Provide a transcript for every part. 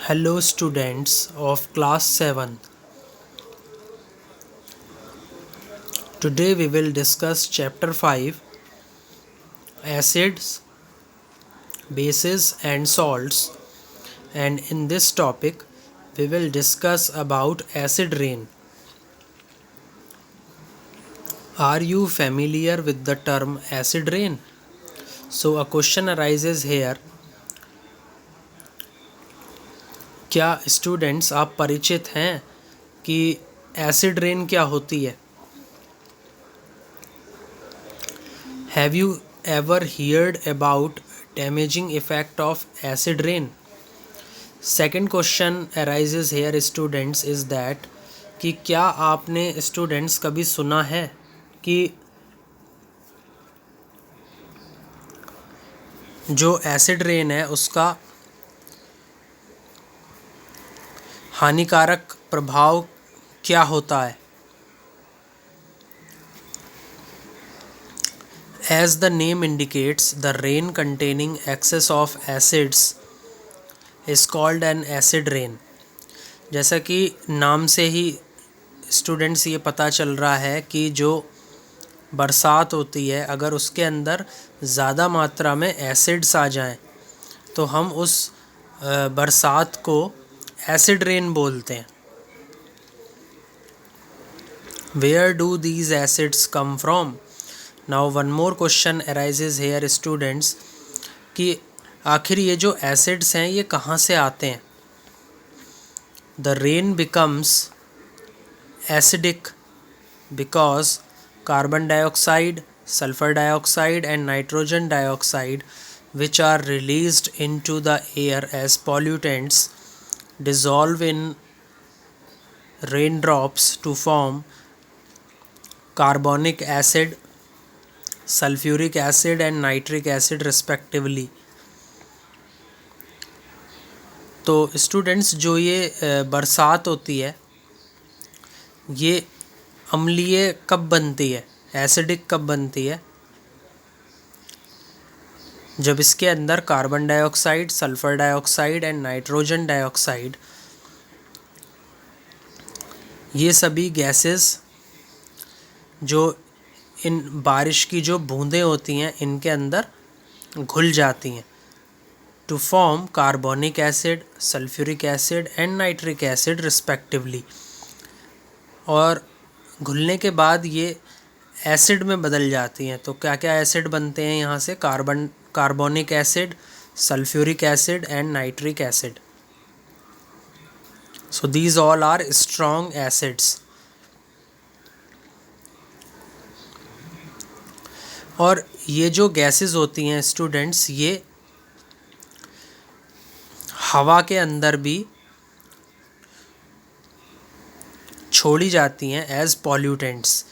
Hello students of class 7. Today we will discuss chapter 5, acids, bases and salts, and in this topic we will discuss about acid rain. Are you familiar with the term acid rain? So a question arises here. क्या students आप परिचित हैं कि acid rain क्या होती है? Have you ever heard about damaging effect of acid rain? Second question arises here students is that कि क्या आपने स्टूडेंट्स कभी सुना है कि जो एसिड रेन है उसका हानिकारक प्रभाव क्या होता है? As the name indicates, the rain containing excess of acids is called an acid rain. जैसा कि नाम से ही स्टूडेंट्स ये पता चल रहा है कि जो बरसात होती है अगर उसके अंदर ज़्यादा मात्रा में एसिड्स आ जाएं तो हम उस बरसात को एसिड रेन बोलते हैं. Where do these acids come from? Now one more question arises here students कि आखिर ये जो एसिड्स हैं ये कहाँ से आते हैं? The rain becomes acidic because carbon dioxide, sulfur dioxide and nitrogen dioxide, which are released into the air as pollutants, dissolve in raindrops to form carbonic acid, sulfuric acid and nitric acid respectively. तो students जो ये बरसात होती है ये अम्लीय कब बनती है, एसिडिक कब बनती है? जब इसके अंदर carbon dioxide, sulphur dioxide and nitrogen dioxide ये सभी गैसेस जो इन बारिश की जो बूंदें होती हैं इनके अंदर घुल जाती हैं to form carbonic acid, sulphuric acid and nitric acid respectively. और घुलने के बाद ये एसिड में बदल जाती हैं. तो क्या क्या एसिड बनते हैं यहाँ से? Carbonic acid, sulphuric acid and nitric acid. So these all are strong acids. और ये जो गैसेस होती हैं स्टूडेंट्स ये हवा के अंदर भी छोड़ी जाती हैं एज पॉल्यूटेंट्स.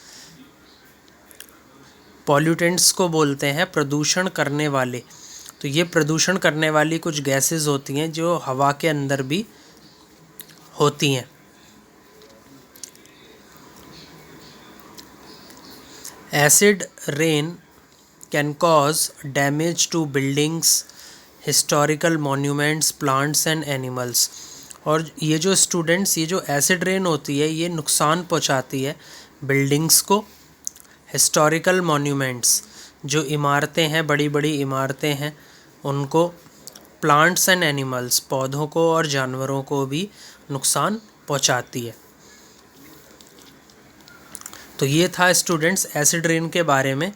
पॉल्यूटेंट्स को बोलते हैं प्रदूषण करने वाले. तो ये प्रदूषण करने वाली कुछ गैसेस होती हैं जो हवा के अंदर भी होती हैं. Acid rain can cause damage to buildings, historical monuments, plants and animals. और ये जो स्टूडेंट्स ये जो एसिड रेन होती है ये नुकसान पहुंचाती है बिल्डिंग्स को, हिस्टोरिकल मॉन्यूमेंट्स जो इमारतें हैं, बड़ी बड़ी इमारतें हैं उनको, प्लांट्स एंड एनिमल्स पौधों को और जानवरों को भी नुकसान पहुंचाती है. तो ये था स्टूडेंट्स एसिड रेन के बारे में.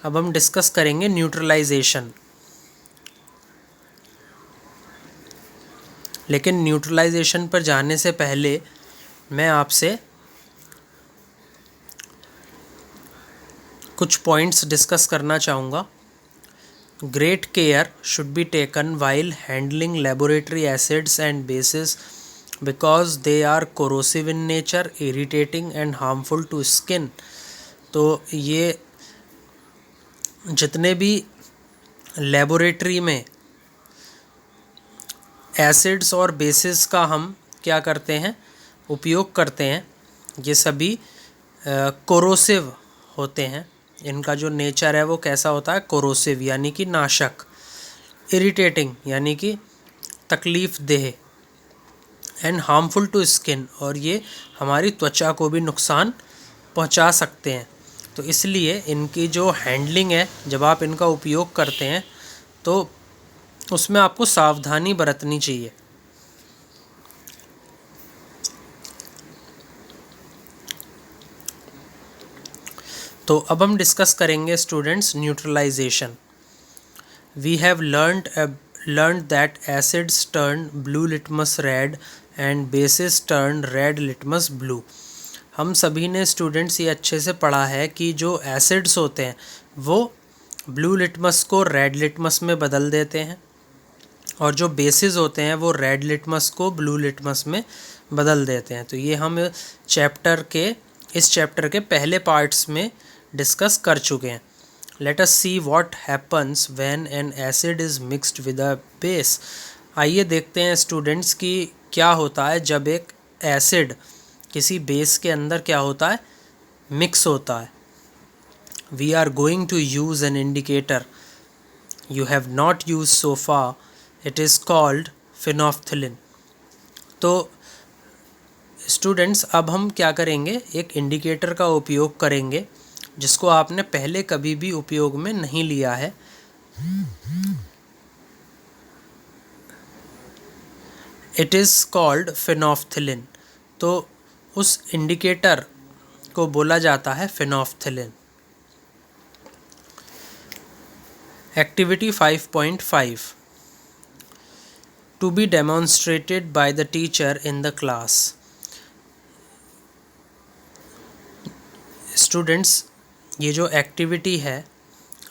अब हम डिस्कस करेंगे न्यूट्रलाइजेशन. लेकिन न्यूट्रलाइजेशन पर जाने से पहले मैं आपसे कुछ पॉइंट्स डिस्कस करना चाहूँगा. Great care should be taken while handling laboratory acids and bases because they are corrosive in nature, irritating and harmful to skin. तो ये जितने भी लेबोरेटरी में एसिड्स और बेसिस का हम क्या करते हैं, उपयोग करते हैं, ये सभी कोरोसिव होते हैं. इनका जो नेचर है वो कैसा होता है? कोरोसिव यानी कि नाशक. इरिटेटिंग यानी कि तकलीफ़ देह. एंड हार्मफुल टू स्किन, और ये हमारी त्वचा को भी नुकसान पहुंचा सकते हैं। तो इसलिए इनकी जो हैंडलिंग है, जब आप इनका उपयोग करते हैं तो उसमें आपको सावधानी बरतनी चाहिए। तो अब हम डिस्कस करेंगे students neutralisation. We have learned that acids turn blue litmus red and bases turn red litmus blue। हम सभी ने स्टूडेंट्स ये अच्छे से पढ़ा है कि जो एसिड्स होते हैं वो ब्लू लिटमस को रेड लिटमस में बदल देते हैं, और जो बेसिस होते हैं वो रेड लिटमस को ब्लू लिटमस में बदल देते हैं। तो ये हम इस चैप्टर के पहले पार्ट्स में डिस्कस कर चुके हैं। Let us see what happens when an acid is mixed with a base. आइए देखते हैं स्टूडेंट्स कि क्या होता है जब एक एसिड किसी बेस के अंदर क्या होता है, मिक्स होता है। We are going to use an indicator you have not use so far, it is called phenolphthalein. तो स्टूडेंट्स अब हम क्या करेंगे, एक इंडिकेटर का उपयोग करेंगे जिसको आपने पहले कभी भी उपयोग में नहीं लिया है। It is called phenolphthalein. तो उस इंडिकेटर को बोला जाता है phenolphthalein. Activity 5.5 to be demonstrated by the teacher in the class. Students ये जो एक्टिविटी है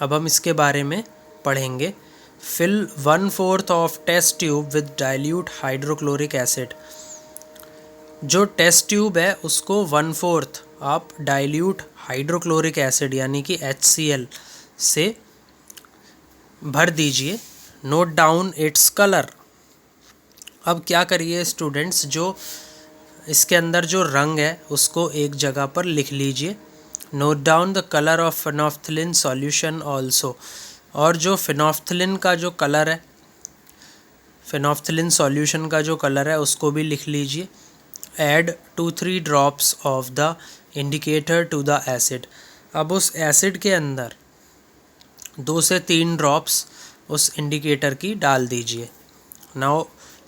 अब हम इसके बारे में पढ़ेंगे। Fill 1/4 of test tube with dilute hydrochloric acid. जो टेस्ट ट्यूब है उसको 1/4 आप डाइल्यूट हाइड्रोक्लोरिक एसिड यानी कि HCl से भर दीजिए। Note down its colour. अब क्या करिए स्टूडेंट्स, जो इसके अंदर जो रंग है उसको एक जगह पर लिख लीजिए। Note down the colour of phenolphthalein solution also. और जो फिनोफ्थिलिन का जो कलर है, फिनोफ्थिलिन सॉल्यूशन का जो कलर है उसको भी लिख लीजिए। Add 2-3 drops of the indicator to the acid. अब उस एसिड के अंदर 2 से 3 ड्रॉप्स उस इंडिकेटर की डाल दीजिए। Now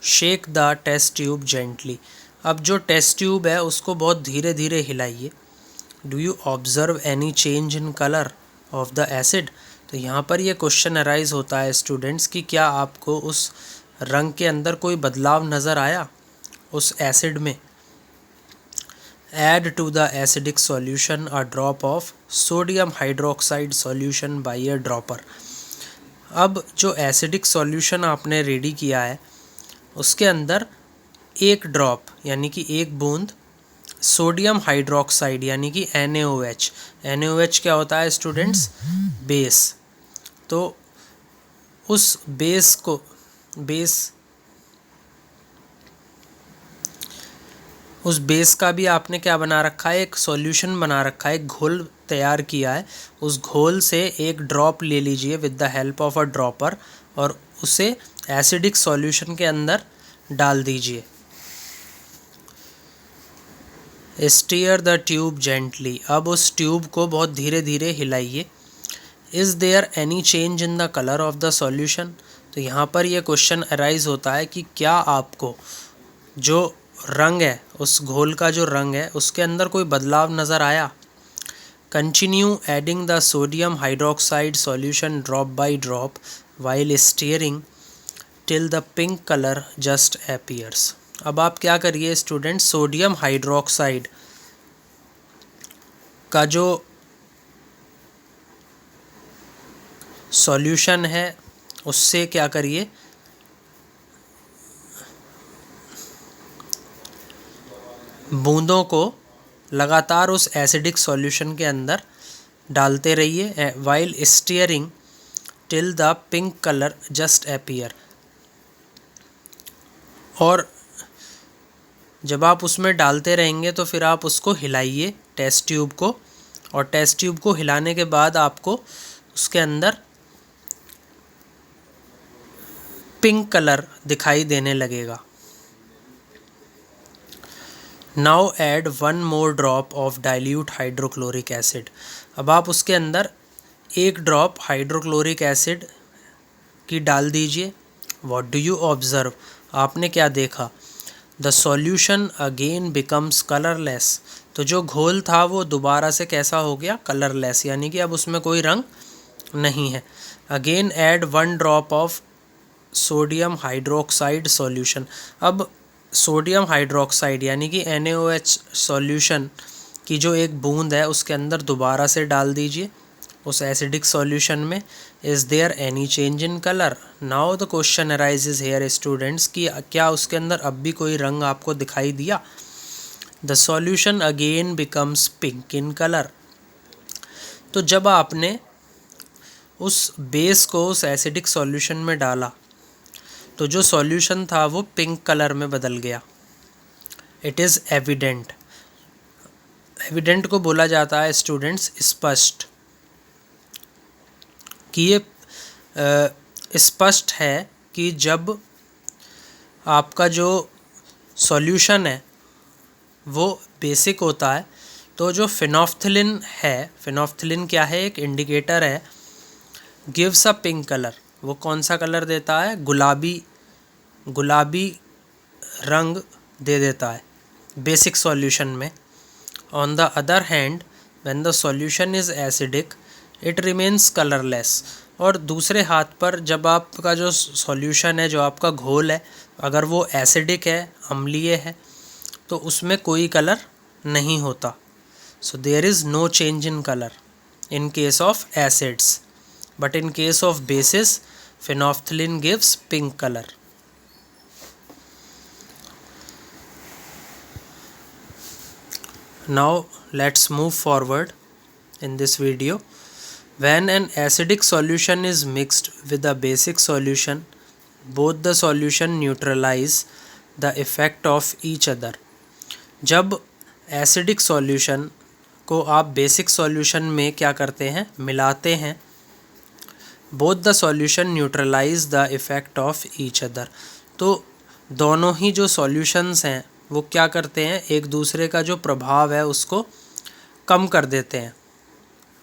shake the test tube gently. अब जो टेस्ट ट्यूब है उसको बहुत धीरे धीरे हिलाइए। Do you observe any change in colour of the acid. तो यहाँ पर ये क्वेश्चन अराइज होता है स्टूडेंट्स कि क्या आपको उस रंग के अंदर कोई बदलाव नज़र आया उस एसिड में। Add to the acidic solution a drop of sodium hydroxide solution by a dropper. अब जो एसिडिक सॉल्यूशन आपने रेडी किया है उसके अंदर एक ड्रॉप यानी कि एक बूंद सोडियम हाइड्रोक्साइड यानी कि NaOH। NaOH क्या होता है स्टूडेंट्स, बेस। तो उस बेस का भी आपने क्या बना रखा है, एक सॉल्यूशन बना रखा है, एक घोल तैयार किया है। उस घोल से एक ड्रॉप ले लीजिए with the help of a dropper और उसे एसिडिक सॉल्यूशन के अंदर डाल दीजिए। Stir the tube gently. अब उस ट्यूब को बहुत धीरे धीरे हिलाइए। Is there any change in the colour of the solution. तो यहाँ पर यह क्वेश्चन अराइज होता है कि क्या आपको जो रंग है, उस घोल का जो रंग है उसके अंदर कोई बदलाव नज़र आया। Continue adding the sodium hydroxide solution drop by drop while steering till the pink colour just appears. अब आप क्या करिए स्टूडेंट, सोडियम हाइड्रोक्साइड का जो सॉल्यूशन है उससे क्या करिए, बूंदों को लगातार उस एसिडिक सॉल्यूशन के अंदर डालते रहिए। While steering till the pink colour just appear. और जब आप उसमें डालते रहेंगे तो फिर आप उसको हिलाइए टेस्ट ट्यूब को, और टेस्ट ट्यूब को हिलाने के बाद आपको उसके अंदर पिंक कलर दिखाई देने लगेगा। Now add 1 more drop of dilute hydrochloric acid. अब आप उसके अंदर 1 ड्रॉप हाइड्रोक्लोरिक एसिड की डाल दीजिए। व्हाट डू यू ऑब्जर्व, आपने क्या देखा? The solution again becomes colourless. तो जो घोल था वो दोबारा से कैसा हो गया? कलरलेस, यानी कि अब उसमें कोई रंग नहीं है। Again add 1 drop of sodium hydroxide solution. अब सोडियम हाइड्रोक्साइड यानी कि NaOH सॉल्यूशन की जो एक बूंद है उसके अंदर दोबारा से डाल दीजिए उस एसिडिक सॉल्यूशन में। Is there any change in colour? Now the question arises here students कि क्या उसके अंदर अब भी कोई रंग आपको दिखाई दिया? The solution again becomes pink in colour. तो जब आपने उस बेस को उस एसिडिक सॉल्यूशन में डाला तो जो सॉल्यूशन था वो पिंक कलर में बदल गया। It is evident. एविडेंट को बोला जाता है स्टूडेंट्स स्पष्ट, कि ये स्पष्ट है कि जब आपका जो सॉल्यूशन है वो बेसिक होता है तो जो फिनोफ्थिलिन है, फिनोफ्थिलिन क्या है? एक इंडिकेटर है, गिव्स अ पिंक कलर। वो कौन सा कलर देता है? गुलाबी रंग दे देता है बेसिक सॉल्यूशन में। On the other hand when the solution is acidic it remains colourless. और दूसरे हाथ पर जब आपका जो सॉल्यूशन है, जो आपका घोल है, अगर वो एसिडिक है, अम्लीय है, तो उसमें कोई कलर नहीं होता। So there is no change in colour in case of acids, but in case of bases phenolphthalein gives pink color. Now let's move forward in this video. When an acidic solution is mixed with a basic solution, both the solution neutralize the effect of each other. जब acidic solution को आप basic solution में क्या करते हैं? मिलाते हैं। Both the solution neutralise the effect of each other. तो दोनों ही जो सॉल्यूशंस हैं वो क्या करते हैं? एक दूसरे का जो प्रभाव है उसको कम कर देते हैं,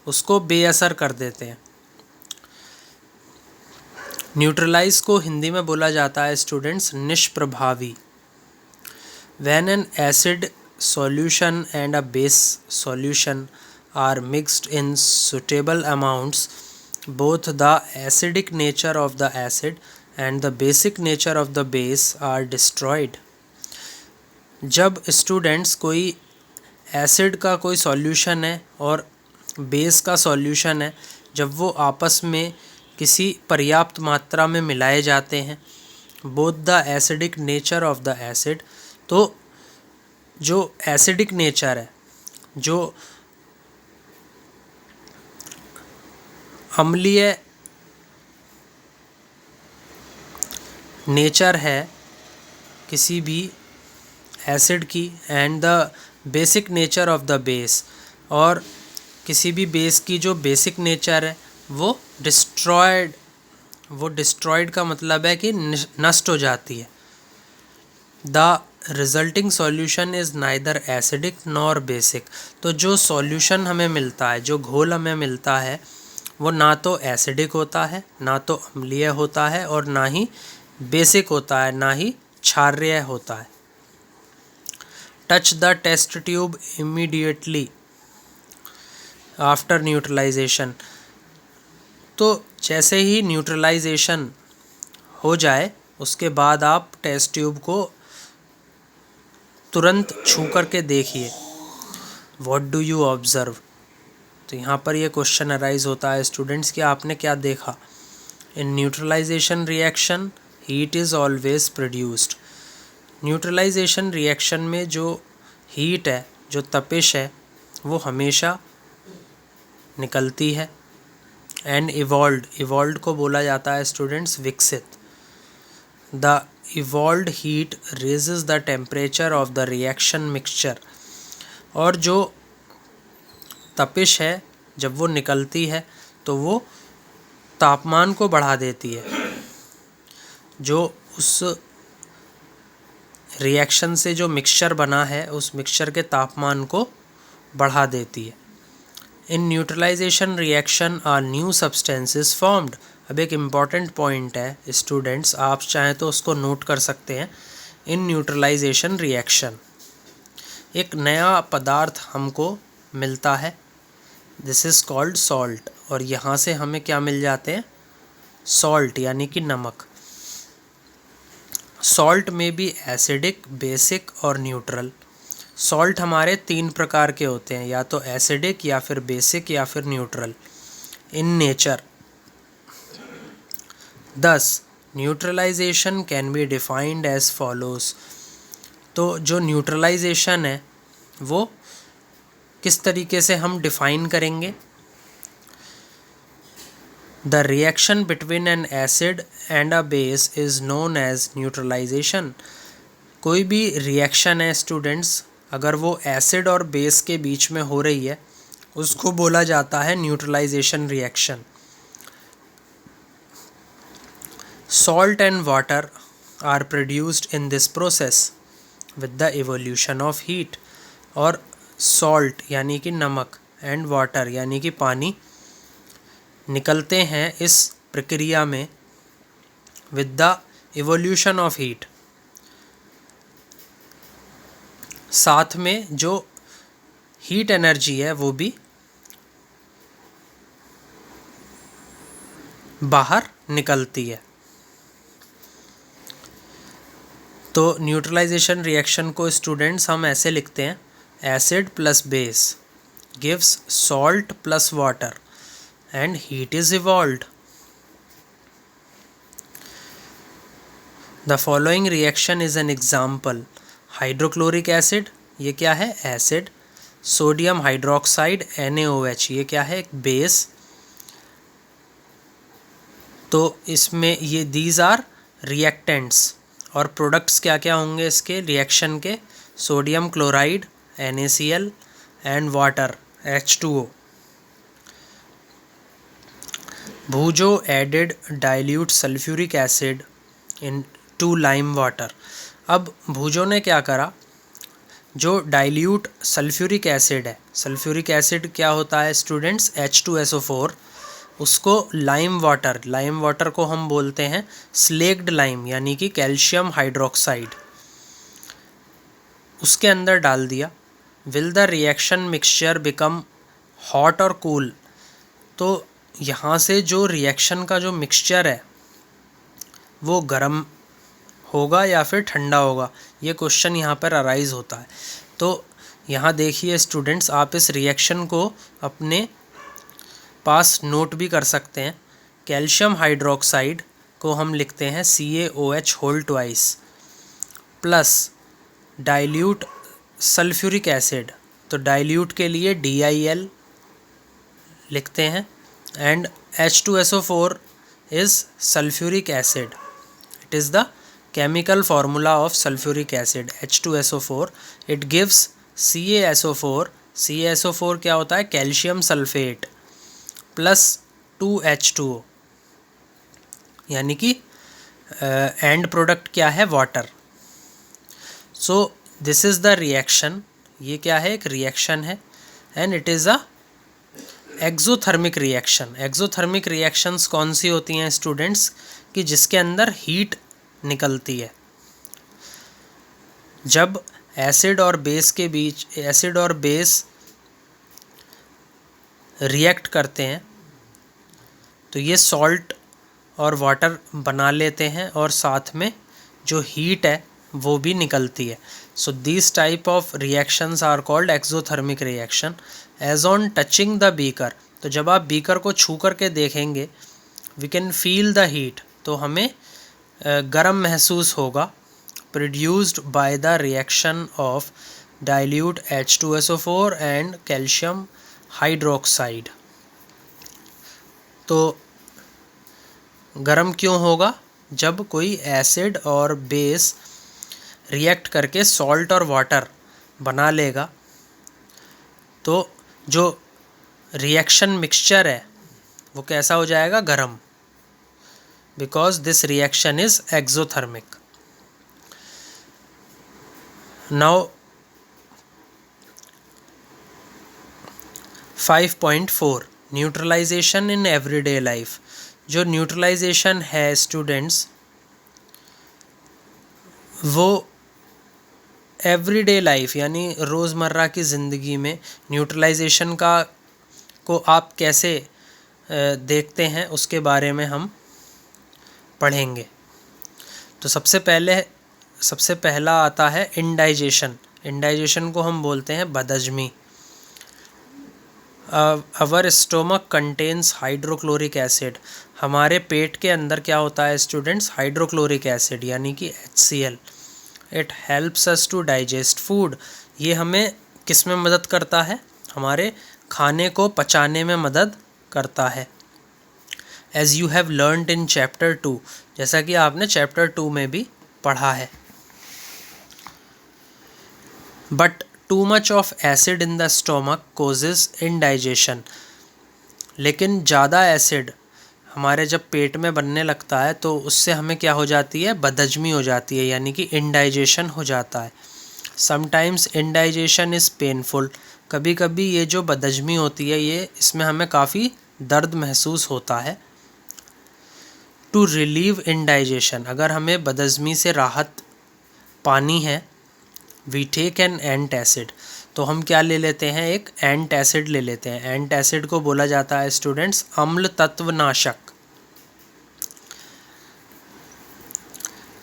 उसको बेअसर कर देते हैं। न्यूट्रलाइज को हिंदी में बोला जाता है स्टूडेंट्स निष्प्रभावी। When an acid solution and a base solution are mixed in suitable amounts, both the acidic nature of the acid and the basic nature of the base are destroyed. जब students कोई acid का कोई solution है और base का solution है, जब वो आपस में किसी पर्याप्त मात्रा में मिलाए जाते हैं, both the acidic nature of the acid, तो जो एसिडिक नेचर है, जो अम्लीय नेचर है किसी भी एसिड की, and the basic nature of the base, और किसी भी बेस की जो बेसिक नेचर है वो डिस्ट्रॉयड का मतलब है कि नष्ट हो जाती है। The resulting solution is neither acidic nor basic. तो जो सॉल्यूशन हमें मिलता है, जो घोल हमें मिलता है, वो ना तो एसिडिक होता है, ना तो अम्लीय होता है, और ना ही बेसिक होता है, ना ही क्षारीय होता है। Touch the test tube immediately after neutralisation. तो जैसे ही न्यूट्रलाइजेशन हो जाए उसके बाद आप टेस्ट ट्यूब को तुरंत छू करके देखिए। What do you observe? तो यहाँ पर ये क्वेश्चन अराइज होता है स्टूडेंट्स कि आपने क्या देखा? In neutralisation reaction heat is always produced. Neutralisation reaction में जो हीट है, जो तपिश है, वो हमेशा निकलती है। एंड इवॉल्व्ड को बोला जाता है स्टूडेंट्स विकसित। The evolved heat raises the temperature of the reaction mixture. और जो तपिश है जब वो निकलती है तो वो तापमान को बढ़ा देती है। जो उस रिएक्शन से जो मिक्सचर बना है उस मिक्सचर के तापमान को बढ़ा देती है। In neutralisation reaction are new substances formed. अब एक इम्पॉर्टेंट पॉइंट है स्टूडेंट्स, आप चाहें तो उसको नोट कर सकते हैं। इन न्यूट्रलाइजेशन रिएक्शन एक नया पदार्थ हमको मिलता है, दिस इज़ कॉल्ड सॉल्ट, और यहाँ से हमें क्या मिल जाते हैं, सॉल्ट यानी कि नमक। सॉल्ट में भी एसिडिक, बेसिक और न्यूट्रल। सॉल्ट हमारे 3 प्रकार के होते हैं, या तो एसिडिक या फिर बेसिक या फिर neutral in nature. Thus neutralisation can be defined as follows. तो जो न्यूट्रलाइजेशन है वो किस तरीके से हम डिफाइन करेंगे। The reaction between an acid and a base is known as neutralisation. कोई भी रिएक्शन है स्टूडेंट्स, अगर वो एसिड और बेस के बीच में हो रही है उसको बोला जाता है neutralisation reaction. Salt and water are produced in this process with the evolution of heat. और सॉल्ट यानी कि नमक एंड वाटर यानी कि पानी निकलते हैं इस प्रक्रिया में with the evolution of heat. साथ में जो हीट एनर्जी है वो भी बाहर निकलती है। तो न्यूट्रलाइजेशन रिएक्शन को स्टूडेंट्स हम ऐसे लिखते हैं, acid plus base gives salt plus water and heat is evolved. The following reaction is an example. Hydrochloric acid, ये क्या है, एसिड। सोडियम हाइड्रोक्साइड NaOH, ये क्या है, एक बेस। तो इसमें ये दीज आर रिएक्टेंट्स, और प्रोडक्ट्स क्या क्या होंगे इसके रिएक्शन के, sodium chloride NaCl and water H2O। Boojho added dilute sulphuric acid into lime water. अब भूजो ने क्या करा, जो डाइल्यूट सल्फ्यूरिक एसिड है, सल्फ्यूरिक एसिड क्या होता है स्टूडेंट्स, H2SO4, उसको लाइम वाटर को हम बोलते हैं स्लेक्ड लाइम यानी कि कैल्शियम हाइड्रोक्साइड, उसके अंदर डाल दिया। Will the reaction mixture become hot और कूल। तो यहाँ से जो रिएक्शन का जो मिक्सचर है वो गर्म होगा या फिर ठंडा होगा, ये क्वेश्चन यहाँ पर अराइज होता है। तो यहाँ देखिए स्टूडेंट्स, आप इस रिएक्शन को अपने पास नोट भी कर सकते हैं। कैल्शियम हाइड्रोक्साइड को हम लिखते हैं CaOH whole twice plus dilute sulphuric acid, तो डाइल्यूट के लिए DIL लिखते हैं, and H2SO4 is sulfuric acid. It is the chemical formula of sulfuric acid H2SO4. It gives CaSO4. CaSO4 क्या होता है, कैल्शियम सल्फेट प्लस 2H2O, यानी कि एंड प्रोडक्ट क्या है, water. So this is the reaction, ये क्या है, एक रिएक्शन है, and it is a exothermic reaction. Exothermic reactions कौन सी होती हैं स्टूडेंट्स, कि जिसके अंदर हीट निकलती है। जब एसिड और बेस के बीच, एसिड और बेस रिएक्ट करते हैं तो ये सॉल्ट और वाटर बना लेते हैं, और साथ में जो हीट है वो भी निकलती है। So this type of reactions are called exothermic reaction. As on touching the beaker, तो जब आप बीकर को छू करके देखेंगे, we can feel the heat, तो हमें गर्म महसूस होगा। Produced by the reaction of dilute H2SO4 and calcium hydroxide. तो गर्म क्यों होगा, जब कोई एसिड और बेस रिएक्ट करके सॉल्ट और वाटर बना लेगा तो जो रिएक्शन मिक्सचर है वो कैसा हो जाएगा, गर्म, because this reaction is exothermic. Now 5.4 neutralisation in everyday life. जो न्यूट्रलाइजेशन है स्टूडेंट्स, वो एवरीडे लाइफ यानी रोज़मर्रा की ज़िंदगी में न्यूट्रलाइजेशन का को आप कैसे देखते हैं उसके बारे में हम पढ़ेंगे। तो सबसे पहला आता है इंडाइजेशन। इंडाइजेशन को हम बोलते हैं बदहजमी। अवर स्टोमक कंटेन्स हाइड्रोक्लोरिक एसिड। हमारे पेट के अंदर क्या होता है स्टूडेंट्स? हाइड्रोक्लोरिक एसिड यानी कि HCl। It helps us to digest food. ये हमें किस में मदद करता है? हमारे खाने को पचाने में मदद करता है। As you have learned in chapter 2, जैसा कि आपने चैप्टर 2 में भी पढ़ा है। But too much of acid in the stomach causes indigestion. लेकिन ज़्यादा एसिड हमारे जब पेट में बनने लगता है तो उससे हमें क्या हो जाती है? बदहजमी हो जाती है, यानी कि इंडाइजेशन हो जाता है। Sometimes indigestion is painful. कभी कभी ये जो बदहजमी होती है इसमें हमें काफ़ी दर्द महसूस होता है। टू रिलीव इंडाइजेशन, अगर हमें बदहजमी से राहत पानी है, we take an antacid, तो हम क्या ले लेते हैं? एक एंट एसिड ले लेते हैं। एंट एसिड को बोला जाता है स्टूडेंट्स अम्ल तत्वनाशक।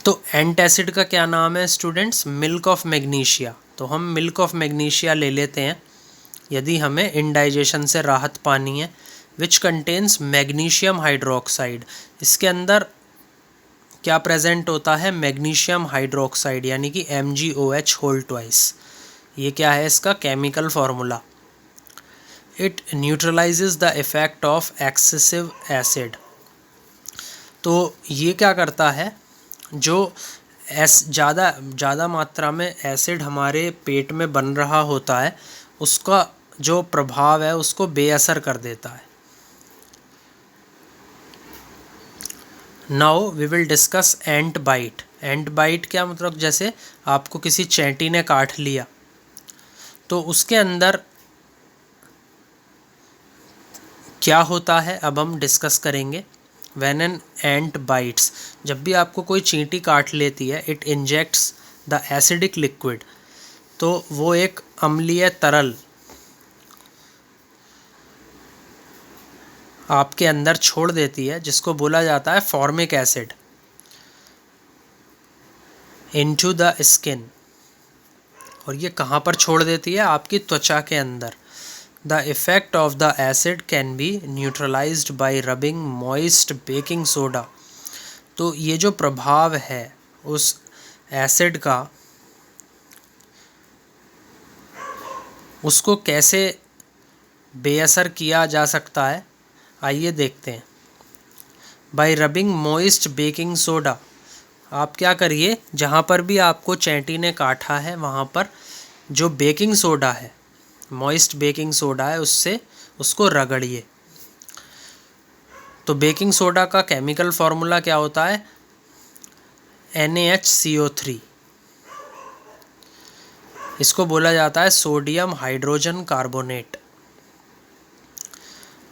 तो एंट एसिड का क्या नाम है स्टूडेंट्स? Milk of magnesia. तो हम मिल्क ऑफ मैग्नीशिया ले लेते हैं यदि हमें इंडाइजेशन से राहत पानी है। Which contains magnesium hydroxide. इसके अंदर क्या प्रेजेंट होता है? मैग्नीशियम हाइड्रोक्साइड यानी कि MgOH होल ट्वाइस। ये क्या है इसका chemical formula? It न्यूट्रलाइजेज the effect of excessive acid. तो ये क्या करता है? जो ज़्यादा मात्रा में एसिड हमारे पेट में बन रहा होता है उसका जो प्रभाव है उसको बेअसर कर देता है। Now we will discuss ant bite. Ant bite क्या मतलब? जैसे आपको किसी चैंटी ने काट लिया तो उसके अंदर क्या होता है अब हम डिस्कस करेंगे। व्हेन एन एंट बाइट्स, जब भी आपको कोई चींटी काट लेती है, it injects the acidic liquid, तो वो एक अम्लीय तरल आपके अंदर छोड़ देती है जिसको बोला जाता है formic acid into the skin. और ये कहाँ पर छोड़ देती है? आपकी त्वचा के अंदर। The effect of the acid can be neutralised bye rubbing moist baking soda. तो ये जो प्रभाव है उस एसिड का, उसको कैसे बेअसर किया जा सकता है, आइए देखते हैं। Bye rubbing moist baking soda, आप क्या करिए, जहाँ पर भी आपको चैंटी ने काटा है वहाँ पर जो बेकिंग सोडा है, मॉइस्ट बेकिंग सोडा है, उससे उसको रगड़िए। तो बेकिंग सोडा का केमिकल फार्मूला क्या होता है? NaHCO3। इसको बोला जाता है सोडियम हाइड्रोजन कार्बोनेट।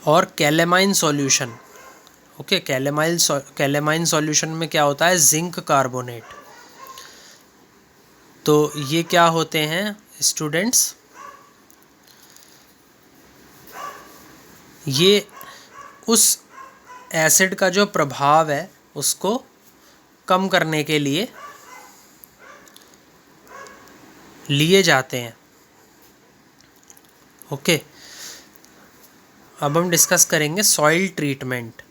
और calamine solution, okay, calamine solution में क्या होता है? Zinc carbonate. तो ये क्या होते हैं स्टूडेंट्स? ये उस एसिड का जो प्रभाव है उसको कम करने के लिए लिए जाते हैं। ओके, अब हम डिस्कस करेंगे soil treatment.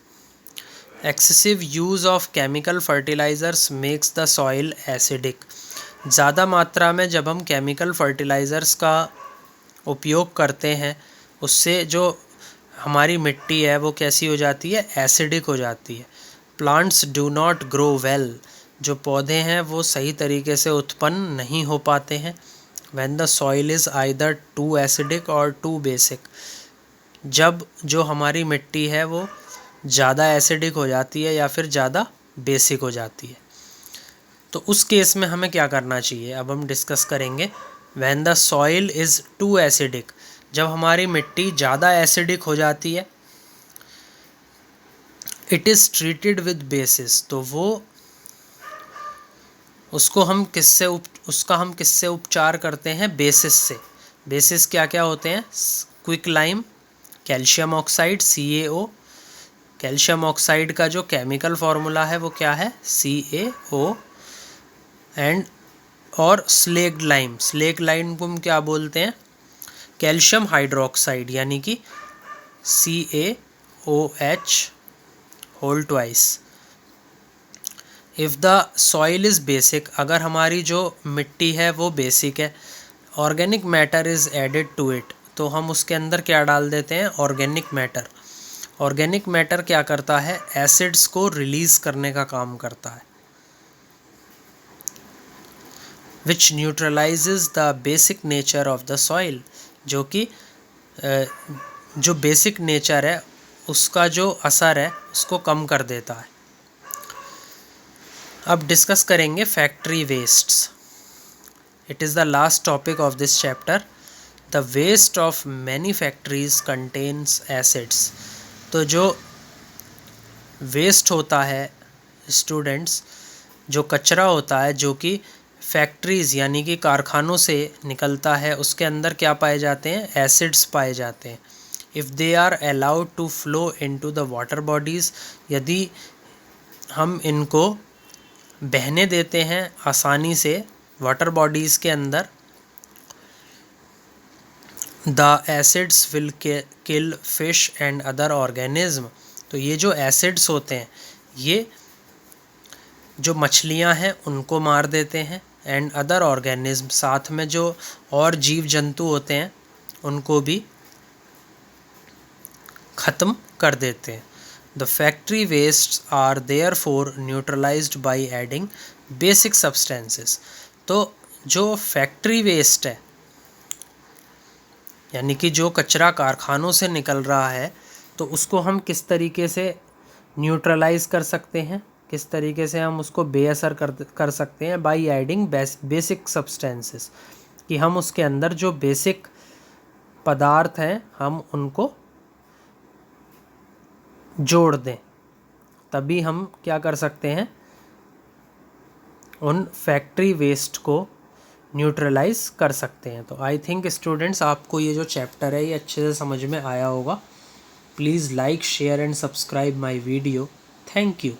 Excessive use of chemical fertilisers makes the soil acidic. ज़्यादा मात्रा में जब हम केमिकल फर्टिलाइज़र्स का उपयोग करते हैं उससे जो हमारी मिट्टी है वो कैसी हो जाती है? एसिडिक हो जाती है। Plants do not grow well, जो पौधे हैं वो सही तरीके से उत्पन्न नहीं हो पाते हैं। When the soil is either too acidic और टू बेसिक, जब जो हमारी मिट्टी है वो ज़्यादा एसिडिक हो जाती है या फिर ज़्यादा बेसिक हो जाती है। तो उस केस में हमें क्या करना चाहिए अब हम डिस्कस करेंगे। When the soil is too acidic, जब हमारी मिट्टी ज़्यादा एसिडिक हो जाती है, it is treated with bases, तो वो उसका हम किससे उपचार करते हैं, बेसिस से। बेसिस क्या क्या होते हैं, quick lime, calcium oxide CaO। Calcium oxide का जो केमिकल फार्मूला है वो क्या है, CaO। एंड और स्लेक्ड लाइम, स्लेक्ड लाइम को हम क्या बोलते हैं, कैल्शियम हाइड्रोक्साइड, यानी कि CaOH whole twice. If the soil is basic, अगर हमारी जो मिट्टी है वो बेसिक है, organic matter is added to it, तो हम उसके अंदर क्या डाल देते हैं, ऑर्गेनिक मैटर। ऑर्गेनिक मैटर क्या करता है, एसिड्स को रिलीज़ करने का काम करता है, which neutralises the basic nature of the soil, जो कि जो बेसिक नेचर है उसका जो असर है उसको कम कर देता है। अब डिस्कस करेंगे factory wastes. It is the last topic of this chapter. The waste of many factories contains acids. तो जो वेस्ट होता है स्टूडेंट्स, जो कचरा होता है जो कि फैक्ट्रीज़ यानी कि कारखानों से निकलता है, उसके अंदर क्या पाए जाते हैं, एसिड्स पाए जाते हैं। If they are allowed to flow into the water bodies, यदि हम इनको बहने देते हैं आसानी से वाटर बॉडीज़ के अंदर, the acids will kill fish and other organism. तो ये जो एसिड्स होते हैं ये जो मछलियां हैं उनको मार देते हैं, एंड अदर ऑर्गेनिज्म, साथ में जो और जीव जंतु होते हैं उनको भी ख़त्म कर देते हैं। The factory wastes are therefore neutralised by adding basic substances. तो जो फैक्ट्री वेस्ट है यानी कि जो कचरा कारखानों से निकल रहा है, तो उसको हम किस तरीके से न्यूट्रलाइज कर सकते हैं, किस तरीके से हम उसको बेअसर कर सकते हैं, बाय एडिंग बेसिक सब्सटेंसेस, कि हम उसके अंदर जो बेसिक पदार्थ हैं हम उनको जोड़ दें, तभी हम क्या कर सकते हैं, उन फैक्ट्री वेस्ट को न्यूट्रलाइज कर सकते हैं। तो आई थिंक स्टूडेंट्स आपको ये जो चैप्टर है ये अच्छे से समझ में आया होगा। Please like, share and subscribe my video. Thank you.